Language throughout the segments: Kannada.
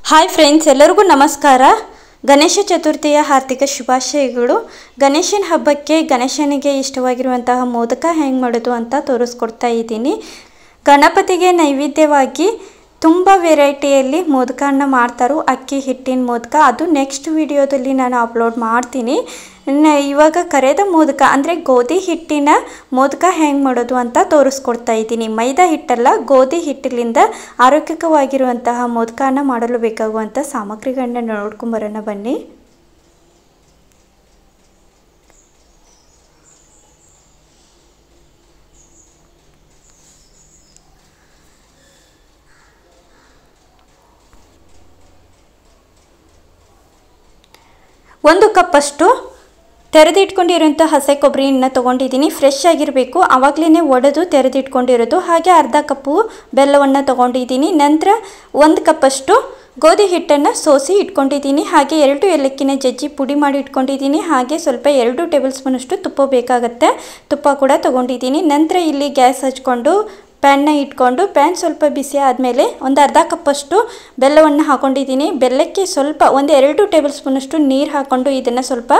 ಹಾಯ್ ಫ್ರೆಂಡ್ಸ್, ಎಲ್ಲರಿಗೂ ನಮಸ್ಕಾರ. ಗಣೇಶ ಚತುರ್ಥಿಯ ಹಾರ್ದಿಕ ಶುಭಾಶಯಗಳು. ಗಣೇಶನ ಹಬ್ಬಕ್ಕೆ ಗಣೇಶನಿಗೆ ಇಷ್ಟವಾಗಿರುವಂತಹ ಮೋದಕ ಹೆಂಗೆ ಮಾಡೋದು ಅಂತ ತೋರಿಸ್ಕೊಡ್ತಾ ಇದ್ದೀನಿ. ಗಣಪತಿಗೆ ನೈವೇದ್ಯವಾಗಿ ತುಂಬ ವೆರೈಟಿಯಲ್ಲಿ ಮೋದಕನ ಮಾಡ್ತಾರೋ, ಅಕ್ಕಿ ಹಿಟ್ಟಿನ ಮೋದಕ. ಅದು ನೆಕ್ಸ್ಟ್ ವಿಡಿಯೋದಲ್ಲಿ ನಾನು ಅಪ್ಲೋಡ್ ಮಾಡ್ತೀನಿ. ಇವಾಗ ಕರೆದ ಮೋದಕ ಅಂದರೆ ಗೋಧಿ ಹಿಟ್ಟಿನ ಮೋದಕ ಹೆಂಗೆ ಮಾಡೋದು ಅಂತ ತೋರಿಸ್ಕೊಡ್ತಾ ಇದ್ದೀನಿ. ಮೈದಾ ಹಿಟ್ಟಲ್ಲ, ಗೋಧಿ ಹಿಟ್ಟಿನಿಂದ ಆರೋಗ್ಯಕವಾಗಿರುವಂತಹ ಮೋದಕನ ಮಾಡಲು ಬೇಕಾಗುವಂಥ ಸಾಮಗ್ರಿಗಳನ್ನ ನೋಡ್ಕೊಂಬರೋಣ ಬನ್ನಿ. ಒಂದು ಕಪ್ಪಷ್ಟು ತೆರೆದಿಟ್ಕೊಂಡಿರೋಂಥ ಹಸಿ ಕೊಬ್ಬರಿಯನ್ನು ತೊಗೊಂಡಿದ್ದೀನಿ. ಫ್ರೆಶ್ ಆಗಿರಬೇಕು, ಆವಾಗಲೇ ಒಡೆದು ತೆರೆದಿಟ್ಕೊಂಡಿರೋದು. ಹಾಗೆ ಅರ್ಧ ಕಪ್ಪು ಬೆಲ್ಲವನ್ನು ತೊಗೊಂಡಿದ್ದೀನಿ. ನಂತರ 1 ಕಪ್ಪಷ್ಟು ಗೋಧಿ ಹಿಟ್ಟನ್ನು ಸೋಸಿ ಇಟ್ಕೊಂಡಿದ್ದೀನಿ. ಹಾಗೆ 2 ಏಲಕ್ಕಿನ ಜಜ್ಜಿ ಪುಡಿ ಮಾಡಿ ಇಟ್ಕೊಂಡಿದ್ದೀನಿ. ಹಾಗೆ ಸ್ವಲ್ಪ 2 ಟೇಬಲ್ ಸ್ಪೂನಷ್ಟು ತುಪ್ಪ ಬೇಕಾಗುತ್ತೆ, ತುಪ್ಪ ಕೂಡ ತೊಗೊಂಡಿದ್ದೀನಿ. ನಂತರ ಇಲ್ಲಿ ಗ್ಯಾಸ್ ಹಚ್ಕೊಂಡು ಪ್ಯಾನ್ನ ಇಟ್ಕೊಂಡು ಪ್ಯಾನ್ ಸ್ವಲ್ಪ ಬಿಸಿ ಆದಮೇಲೆ ಒಂದು ಅರ್ಧ ಕಪ್ಪಷ್ಟು ಬೆಲ್ಲವನ್ನು ಹಾಕ್ಕೊಂಡಿದ್ದೀನಿ. ಬೆಲ್ಲಕ್ಕೆ ಸ್ವಲ್ಪ 1-2 ಟೇಬಲ್ ಸ್ಪೂನಷ್ಟು ನೀರು ಹಾಕ್ಕೊಂಡು ಇದನ್ನು ಸ್ವಲ್ಪ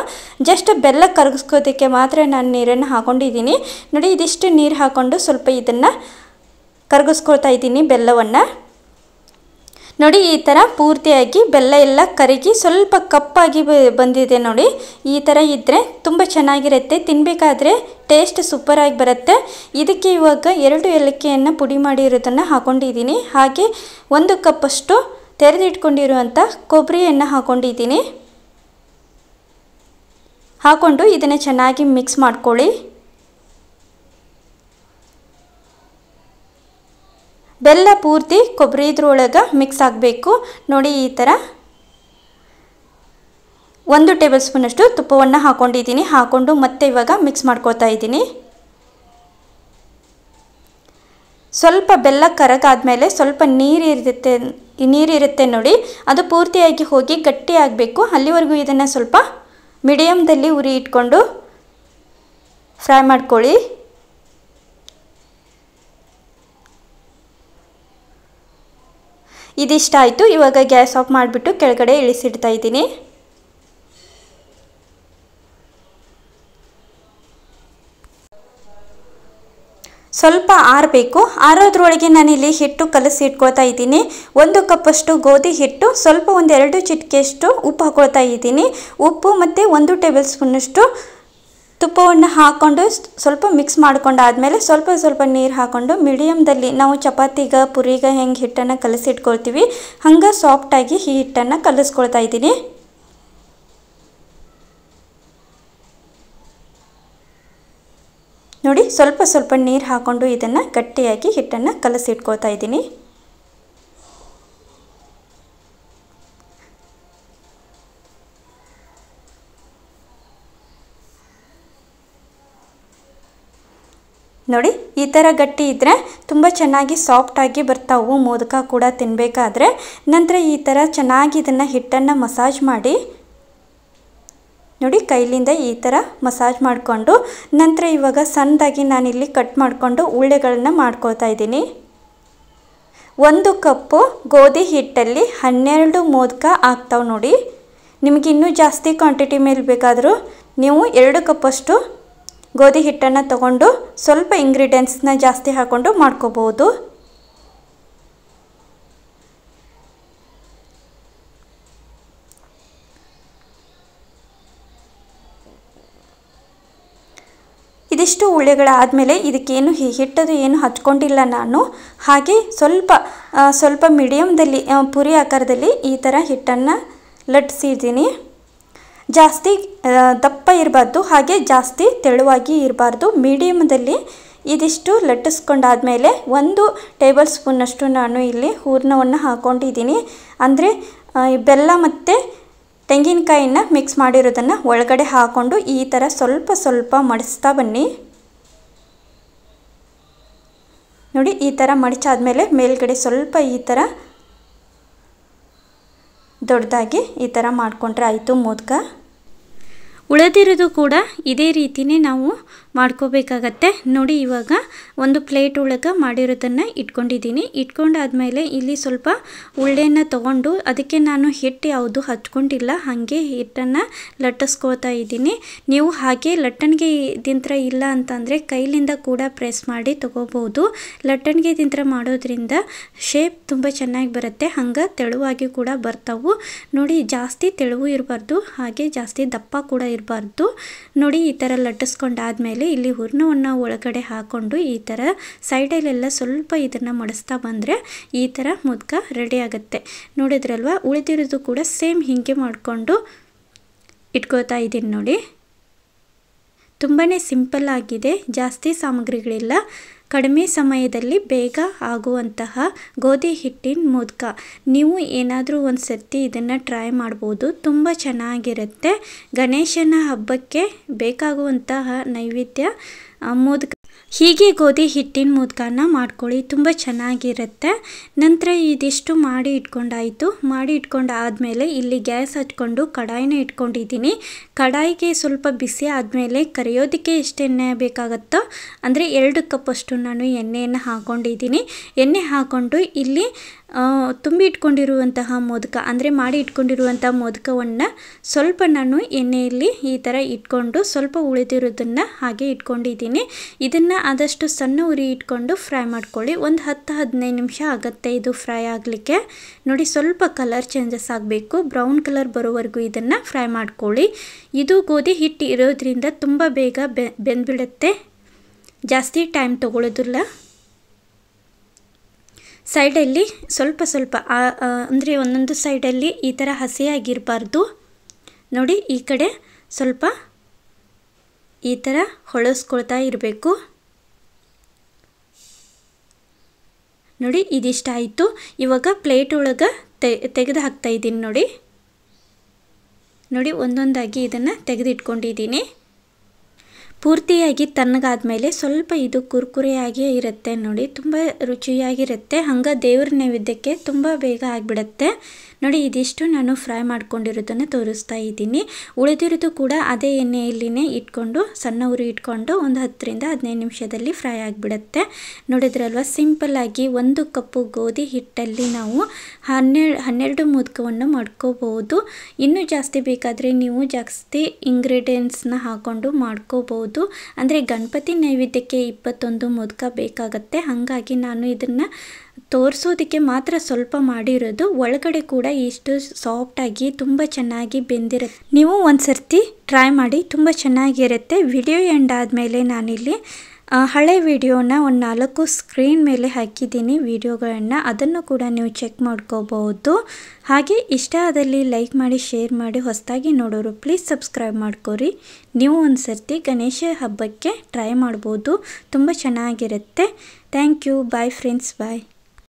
ಜಸ್ಟ್ ಬೆಲ್ಲ ಕರಗಿಸ್ಕೋದಕ್ಕೆ ಮಾತ್ರ ನಾನು ನೀರನ್ನು ಹಾಕ್ಕೊಂಡಿದ್ದೀನಿ. ನೋಡಿ, ಇದಿಷ್ಟು ನೀರು ಹಾಕ್ಕೊಂಡು ಸ್ವಲ್ಪ ಇದನ್ನು ಕರಗಿಸ್ಕೊಳ್ತಾ ಇದ್ದೀನಿ ಬೆಲ್ಲವನ್ನು. ನೋಡಿ, ಈ ಥರ ಪೂರ್ತಿಯಾಗಿ ಬೆಲ್ಲ ಎಲ್ಲ ಕರಗಿ ಸ್ವಲ್ಪ ಕಪ್ಪಾಗಿ ಬಂದಿದೆ. ನೋಡಿ, ಈ ಥರ ಇದ್ದರೆ ತುಂಬ ಚೆನ್ನಾಗಿರುತ್ತೆ, ತಿನ್ನಬೇಕಾದ್ರೆ ಟೇಸ್ಟ್ ಸೂಪರಾಗಿ ಬರುತ್ತೆ. ಇದಕ್ಕೆ ಇವಾಗ 2 ಏಲಕ್ಕಿಯನ್ನು ಪುಡಿ ಮಾಡಿರೋದನ್ನು ಹಾಕ್ಕೊಂಡಿದ್ದೀನಿ. ಹಾಗೆ 1 ಕಪ್ಪಷ್ಟು ತೆರೆದಿಟ್ಕೊಂಡಿರುವಂಥ ಕೊಬ್ಬರಿಯನ್ನು ಹಾಕ್ಕೊಂಡಿದ್ದೀನಿ. ಹಾಕ್ಕೊಂಡು ಇದನ್ನು ಚೆನ್ನಾಗಿ ಮಿಕ್ಸ್ ಮಾಡ್ಕೊಳ್ಳಿ. ಬೆಲ್ಲ ಪೂರ್ತಿ ಕೊಬ್ಬರಿ ಇದ್ರೊಳಗೆ ಮಿಕ್ಸ್ ಆಗಬೇಕು. ನೋಡಿ, ಈ ಥರ 1 ಟೇಬಲ್ ಸ್ಪೂನಷ್ಟು ತುಪ್ಪವನ್ನು ಹಾಕ್ಕೊಂಡಿದ್ದೀನಿ. ಹಾಕ್ಕೊಂಡು ಮತ್ತೆ ಇವಾಗ ಮಿಕ್ಸ್ ಮಾಡ್ಕೊಳ್ತಾ ಇದ್ದೀನಿ. ಸ್ವಲ್ಪ ಬೆಲ್ಲ ಕರಗಾದ್ಮೇಲೆ ಸ್ವಲ್ಪ ನೀರಿರುತ್ತೆ ನೋಡಿ, ಅದು ಪೂರ್ತಿಯಾಗಿ ಹೋಗಿ ಗಟ್ಟಿ ಆಗಬೇಕು. ಅಲ್ಲಿವರೆಗೂ ಇದನ್ನು ಸ್ವಲ್ಪ ಮೀಡಿಯಮ್ದಲ್ಲಿ ಉರಿ ಇಟ್ಕೊಂಡು ಫ್ರೈ ಮಾಡ್ಕೊಳ್ಳಿ. ಇದಿಷ್ಟ ಆಯಿತು. ಇವಾಗ ಗ್ಯಾಸ್ ಆಫ್ ಮಾಡಿಬಿಟ್ಟು ಕೆಳಗಡೆ ಇಳಿಸಿಡ್ತಾ ಇದ್ದೀನಿ. ಸ್ವಲ್ಪ ಆರಬೇಕು. ಆರೋದ್ರೊಳಗೆ ನಾನಿಲ್ಲಿ ಹಿಟ್ಟು ಕಲಸಿ ಇಟ್ಕೊಳ್ತಾ ಇದ್ದೀನಿ. 1 ಕಪ್ಪಷ್ಟು ಗೋಧಿ ಹಿಟ್ಟು, ಸ್ವಲ್ಪ 1-2 ಚಿಟಿಕೆಯಷ್ಟು ಉಪ್ಪು ಹಾಕ್ಕೊಳ್ತಾ ಇದ್ದೀನಿ. ಉಪ್ಪು ಮತ್ತು 1 ಟೇಬಲ್ ಸ್ಪೂನಷ್ಟು ತುಪ್ಪವನ್ನು ಹಾಕ್ಕೊಂಡು ಸ್ವಲ್ಪ ಮಿಕ್ಸ್ ಮಾಡ್ಕೊಂಡಾದಮೇಲೆ ಸ್ವಲ್ಪ ನೀರು ಹಾಕ್ಕೊಂಡು ಮೀಡಿಯಮ್ದಲ್ಲಿ ನಾವು ಚಪಾತಿಗೆ ಪುರಿಗೆ ಹೆಂಗೆ ಹಿಟ್ಟನ್ನು ಕಲಸಿಟ್ಕೊಳ್ತೀವಿ ಹಂಗೆ ಸಾಫ್ಟಾಗಿ ಈ ಹಿಟ್ಟನ್ನು ಕಲಿಸ್ಕೊಳ್ತಾ ಇದ್ದೀನಿ. ನೋಡಿ, ಸ್ವಲ್ಪ ನೀರು ಹಾಕ್ಕೊಂಡು ಇದನ್ನು ಗಟ್ಟಿಯಾಗಿ ಹಿಟ್ಟನ್ನು ಕಲಸಿಟ್ಕೊಳ್ತಾ ಇದ್ದೀನಿ. ನೋಡಿ, ಈ ಥರ ಗಟ್ಟಿ ಇದ್ದರೆ ತುಂಬ ಚೆನ್ನಾಗಿ ಸಾಫ್ಟಾಗಿ ಬರ್ತಾವು ಮೋದಕ ಕೂಡ ತಿನ್ನಬೇಕಾದ್ರೆ. ನಂತರ ಈ ಥರ ಚೆನ್ನಾಗಿ ಇದನ್ನು ಹಿಟ್ಟನ್ನು ಮಸಾಜ್ ಮಾಡಿ ನೋಡಿ, ಕೈಲಿಂದ ಈ ಥರ ಮಸಾಜ್ ಮಾಡಿಕೊಂಡು ನಂತರ ಇವಾಗ ಸಣ್ಣದಾಗಿ ನಾನಿಲ್ಲಿ ಕಟ್ ಮಾಡಿಕೊಂಡು ಉಳ್ಳೆಗಳನ್ನು ಮಾಡ್ಕೊಳ್ತಾ ಇದ್ದೀನಿ. 1 ಕಪ್ಪು ಗೋಧಿ ಹಿಟ್ಟಲ್ಲಿ 12 ಮೋದಕ ಆಗ್ತಾವೆ. ನೋಡಿ, ನಿಮಗೆ ಇನ್ನೂ ಜಾಸ್ತಿ ಕ್ವಾಂಟಿಟಿ ಮೇಲೆ ಬೇಕಾದರೂ ನೀವು 2 ಕಪ್ಪಷ್ಟು ಗೋಧಿ ಹಿಟ್ಟನ್ನು ತಗೊಂಡು ಸ್ವಲ್ಪ ಇಂಗ್ರೀಡಿಯೆಂಟ್ಸ್ನ ಜಾಸ್ತಿ ಹಾಕ್ಕೊಂಡು ಮಾಡ್ಕೋಬೋದು. ಇದಿಷ್ಟು ಉಳ್ಳೆಗಳಾದಮೇಲೆ ಇದಕ್ಕೇನು ಹಿಟ್ಟದು ಏನು ಹಚ್ಕೊಂಡಿಲ್ಲ ನಾನು. ಹಾಗೆ ಸ್ವಲ್ಪ ಮೀಡಿಯಮ್ದಲ್ಲಿ ಪುರಿ ಆಕಾರದಲ್ಲಿ ಈ ಥರ ಹಿಟ್ಟನ್ನು ಲಟ್ಟಿಸಿದ್ದೀನಿ. ಜಾಸ್ತಿ ದಪ್ಪ ಇರಬಾರ್ದು, ಹಾಗೆ ಜಾಸ್ತಿ ತೆಳುವಾಗಿ ಇರಬಾರ್ದು, ಮೀಡಿಯಮ್ದಲ್ಲಿ ಇದಿಷ್ಟು ಲಟ್ಟಿಸ್ಕೊಂಡಾದಮೇಲೆ 1 ಟೇಬಲ್ ಸ್ಪೂನಷ್ಟು ನಾನು ಇಲ್ಲಿ ಹೂರಣವನ್ನು ಹಾಕ್ಕೊಂಡಿದ್ದೀನಿ. ಅಂದರೆ ಬೆಲ್ಲ ಮತ್ತು ತೆಂಗಿನಕಾಯಿನ ಮಿಕ್ಸ್ ಮಾಡಿರೋದನ್ನು ಒಳಗಡೆ ಹಾಕ್ಕೊಂಡು ಈ ಥರ ಸ್ವಲ್ಪ ಮಡಿಸ್ತಾ ಬನ್ನಿ. ನೋಡಿ, ಈ ಥರ ಮಡಿಚಾದ್ಮೇಲೆ ಮೇಲ್ಗಡೆ ಸ್ವಲ್ಪ ಈ ಥರ ದೊಡ್ಡದಾಗಿ ಈ ಥರ ಮಾಡಿಕೊಂಡ್ರೆ ಆಯಿತು ಮೋದಕ. ಉಳಿದಿರೋದು ಕೂಡ ಇದೇ ರೀತಿಯೇ ನಾವು ಮಾಡ್ಕೋಬೇಕಾಗತ್ತೆ ನೋಡಿ. ಇವಾಗ ಒಂದು ಪ್ಲೇಟ್ ಒಳಗೆ ಮಾಡಿರೋದನ್ನು ಇಟ್ಕೊಂಡಿದ್ದೀನಿ. ಇಟ್ಕೊಂಡಾದ್ಮೇಲೆ ಇಲ್ಲಿ ಸ್ವಲ್ಪ ಉಳ್ಳೆನ ತಗೊಂಡು ಅದಕ್ಕೆ ನಾನು ಹಿಟ್ಟು ಯಾವುದು ಹಚ್ಕೊಂಡಿಲ್ಲ, ಹಾಗೆ ಹಿಟ್ಟನ್ನು ಲಟ್ಟಿಸ್ಕೋತಾ ಇದ್ದೀನಿ. ನೀವು ಹಾಗೆ ಲಟ್ಟಣಿಗೆ ದಿಂತ್ರ ಇಲ್ಲ ಅಂತಂದರೆ ಕೈಲಿಂದ ಕೂಡ ಪ್ರೆಸ್ ಮಾಡಿ ತಗೋಬಹುದು. ಲಟ್ಟಣಿಗೆ ದಿಂತ್ರ ಮಾಡೋದ್ರಿಂದ ಶೇಪ್ ತುಂಬ ಚೆನ್ನಾಗಿ ಬರುತ್ತೆ, ಹಂಗೆ ತೆಳುವಾಗಿ ಕೂಡ ಬರ್ತಾವು ನೋಡಿ. ಜಾಸ್ತಿ ತೆಳುವು ಇರಬಾರ್ದು, ಹಾಗೆ ಜಾಸ್ತಿ ದಪ್ಪ ಕೂಡ ಇರಬಾರ್ದು ನೋಡಿ. ಈ ಥರ ಲಟ್ಟಿಸ್ಕೊಂಡಾದ್ಮೇಲೆ ಇಲ್ಲಿ ಹೂರ್ಣವನ್ನು ಒಳಗಡೆ ಹಾಕ್ಕೊಂಡು ಈ ಥರ ಸೈಡಲ್ಲೆಲ್ಲ ಸ್ವಲ್ಪ ಇದನ್ನು ಮಡಿಸ್ತಾ ಬಂದರೆ ಈ ಥರ ಮುದ್ಕ ರೆಡಿ ಆಗುತ್ತೆ. ನೋಡಿದ್ರಲ್ವ, ಉಳಿದಿರೋದು ಕೂಡ ಸೇಮ್ ಹೀಗೆ ಮಾಡಿಕೊಂಡು ಇಟ್ಕೋತಾ ಇದ್ದೀನಿ ನೋಡಿ. ತುಂಬಾ ಸಿಂಪಲ್ ಆಗಿದೆ, ಜಾಸ್ತಿ ಸಾಮಗ್ರಿಗಳಿಲ್ಲ, ಕಡಿಮೆ ಸಮಯದಲ್ಲಿ ಬೇಗ ಆಗುವಂತಹ ಗೋಧಿ ಹಿಟ್ಟಿನ ಮೋದಕ. ನೀವು ಏನಾದರೂ ಒಂದು ಸರ್ತಿ ಇದನ್ನು ಟ್ರೈ ಮಾಡ್ಬೋದು, ತುಂಬ ಚೆನ್ನಾಗಿರುತ್ತೆ. ಗಣೇಶನ ಹಬ್ಬಕ್ಕೆ ಬೇಕಾಗುವಂತಹ ನೈವೇದ್ಯ ಮೋದಕ. ಹೀಗೆ ಗೋಧಿ ಹಿಟ್ಟಿನ ಮೋದಕನ ಮಾಡ್ಕೊಳ್ಳಿ, ತುಂಬ ಚೆನ್ನಾಗಿರುತ್ತೆ. ನಂತರ ಇದಿಷ್ಟು ಮಾಡಿ ಇಟ್ಕೊಂಡಾಯಿತು. ಮಾಡಿ ಇಟ್ಕೊಂಡಾದಮೇಲೆ ಇಲ್ಲಿ ಗ್ಯಾಸ್ ಹಚ್ಕೊಂಡು ಕಡಾಯಿನ ಇಟ್ಕೊಂಡಿದ್ದೀನಿ. ಕಡಾಯಿಗೆ ಸ್ವಲ್ಪ ಬಿಸಿ ಆದಮೇಲೆ ಕರಿಯೋದಕ್ಕೆ ಎಷ್ಟು ಎಣ್ಣೆ ಬೇಕಾಗುತ್ತೋ ಅಂದರೆ 2 ಕಪ್ಪಷ್ಟು ನಾನು ಎಣ್ಣೆಯನ್ನು ಹಾಕ್ಕೊಂಡಿದ್ದೀನಿ. ಎಣ್ಣೆ ಹಾಕ್ಕೊಂಡು ಇಲ್ಲಿ ತುಂಬಿ ಇಟ್ಕೊಂಡಿರುವಂತಹ ಮೋದಕ ಅಂದರೆ ಮಾಡಿ ಇಟ್ಕೊಂಡಿರುವಂಥ ಮೋದಕವನ್ನು ಸ್ವಲ್ಪ ನಾನು ಎಣ್ಣೆಯಲ್ಲಿ ಈ ಥರ ಇಟ್ಕೊಂಡು ಸ್ವಲ್ಪ ಉಳಿದಿರೋದನ್ನು ಹಾಗೆ ಇಟ್ಕೊಂಡಿದ್ದೀನಿ. ಇದನ್ನು ಆದಷ್ಟು ಸಣ್ಣ ಉರಿ ಇಟ್ಕೊಂಡು ಫ್ರೈ ಮಾಡ್ಕೊಳ್ಳಿ. ಒಂದು 10-15 ನಿಮಿಷ ಆಗುತ್ತೆ ಇದು ಫ್ರೈ ಆಗಲಿಕ್ಕೆ ನೋಡಿ. ಸ್ವಲ್ಪ ಕಲರ್ ಚೇಂಜಸ್ ಆಗಬೇಕು, ಬ್ರೌನ್ ಕಲರ್ ಬರೋವರೆಗೂ ಇದನ್ನು ಫ್ರೈ ಮಾಡ್ಕೊಳ್ಳಿ. ಇದು ಗೋಧಿ ಹಿಟ್ಟು ಇರೋದ್ರಿಂದ ತುಂಬ ಬೇಗ ಬೆಂದ್ಬಿಡುತ್ತೆ, ಜಾಸ್ತಿ ಟೈಮ್ ತಗೊಳ್ಳೋದಿಲ್ಲ. ಸೈಡಲ್ಲಿ ಸ್ವಲ್ಪ ಸ್ವಲ್ಪ ಅಂದರೆ ಒಂದೊಂದು ಸೈಡಲ್ಲಿ ಈ ಥರ ಹಸಿಯಾಗಿರಬಾರ್ದು ನೋಡಿ. ಈ ಕಡೆ ಸ್ವಲ್ಪ ಈ ಥರ ಹೊಳಸ್ಕೊಳ್ತಾ ಇರಬೇಕು ನೋಡಿ. ಇದಿಷ್ಟ ಆಯಿತು. ಇವಾಗ ಪ್ಲೇಟ್ ಒಳಗೆ ತೆಗೆದು ಹಾಕ್ತಾ ಇದ್ದೀನಿ ನೋಡಿ. ನೋಡಿ, ಒಂದೊಂದಾಗಿ ಇದನ್ನು ತೆಗೆದಿಟ್ಕೊಂಡಿದ್ದೀನಿ. ಪೂರ್ತಿಯಾಗಿ ತಣ್ಣಗಾದ್ಮೇಲೆ ಸ್ವಲ್ಪ ಇದು ಕುರ್ಕುರೆಯಾಗಿ ಇರುತ್ತೆ ನೋಡಿ, ತುಂಬ ರುಚಿಯಾಗಿರುತ್ತೆ. ಹಂಗೆ ದೇವ್ರ ನೈವೇದ್ಯಕ್ಕೆ ತುಂಬ ಬೇಗ ಆಗಿಬಿಡುತ್ತೆ ನೋಡಿ. ಇದಿಷ್ಟು ನಾನು ಫ್ರೈ ಮಾಡ್ಕೊಂಡಿರೋದನ್ನು ತೋರಿಸ್ತಾ ಇದ್ದೀನಿ. ಉಳಿದಿರೋದು ಕೂಡ ಅದೇ ಎಣ್ಣೆಯಲ್ಲಿನೇ ಇಟ್ಕೊಂಡು ಸಣ್ಣ ಉರಿ ಇಟ್ಕೊಂಡು ಒಂದು 10-15 ನಿಮಿಷದಲ್ಲಿ ಫ್ರೈ ಆಗಿಬಿಡುತ್ತೆ. ನೋಡಿದ್ರಲ್ವ, ಸಿಂಪಲ್ಲಾಗಿ 1 ಕಪ್ಪು ಗೋಧಿ ಹಿಟ್ಟಲ್ಲಿ ನಾವು 12 ಮೋದಕವನ್ನು ಮಾಡ್ಕೋಬಹುದು. ಇನ್ನೂ ಜಾಸ್ತಿ ಬೇಕಾದರೆ ನೀವು ಜಾಸ್ತಿ ಇಂಗ್ರೀಡಿಯೆಂಟ್ಸ್ನ ಹಾಕ್ಕೊಂಡು ಮಾಡ್ಕೋಬಹುದು. ಅಂದರೆ ಗಣಪತಿ ನೈವೇದ್ಯಕ್ಕೆ 21 ಮೋದಕ ಬೇಕಾಗತ್ತೆ, ಹಾಗಾಗಿ ನಾನು ಇದನ್ನು ತೋರಿಸೋದಕ್ಕೆ ಮಾತ್ರ ಸ್ವಲ್ಪ ಮಾಡಿರೋದು. ಒಳಗಡೆ ಕೂಡ ಇಷ್ಟು ಸಾಫ್ಟಾಗಿ ತುಂಬ ಚೆನ್ನಾಗಿ ಬೆಂದಿರುತ್ತೆ. ನೀವು ಒಂದು ಸರ್ತಿ ಟ್ರೈ ಮಾಡಿ, ತುಂಬ ಚೆನ್ನಾಗಿರುತ್ತೆ. ವಿಡಿಯೋ ಎಂಡ್ ಆದಮೇಲೆ ನಾನಿಲ್ಲಿ ಹಳೆ ವಿಡಿಯೋನ ಒಂದು 4 ಸ್ಕ್ರೀನ್ ಮೇಲೆ ಹಾಕಿದ್ದೀನಿ ವಿಡಿಯೋಗಳನ್ನು, ಅದನ್ನು ಕೂಡ ನೀವು ಚೆಕ್ ಮಾಡ್ಕೋಬಹುದು. ಹಾಗೆ ಇಷ್ಟ ಆದಲ್ಲಿ ಲೈಕ್ ಮಾಡಿ, ಶೇರ್ ಮಾಡಿ. ಹೊಸದಾಗಿ ನೋಡೋರು ಪ್ಲೀಸ್ ಸಬ್ಸ್ಕ್ರೈಬ್ ಮಾಡ್ಕೊರಿ. ನೀವು ಒಂದು ಸರ್ತಿ ಗಣೇಶ ಹಬ್ಬಕ್ಕೆ ಟ್ರೈ ಮಾಡ್ಬೋದು, ತುಂಬ ಚೆನ್ನಾಗಿರುತ್ತೆ. Thank you. Bye friends, bye.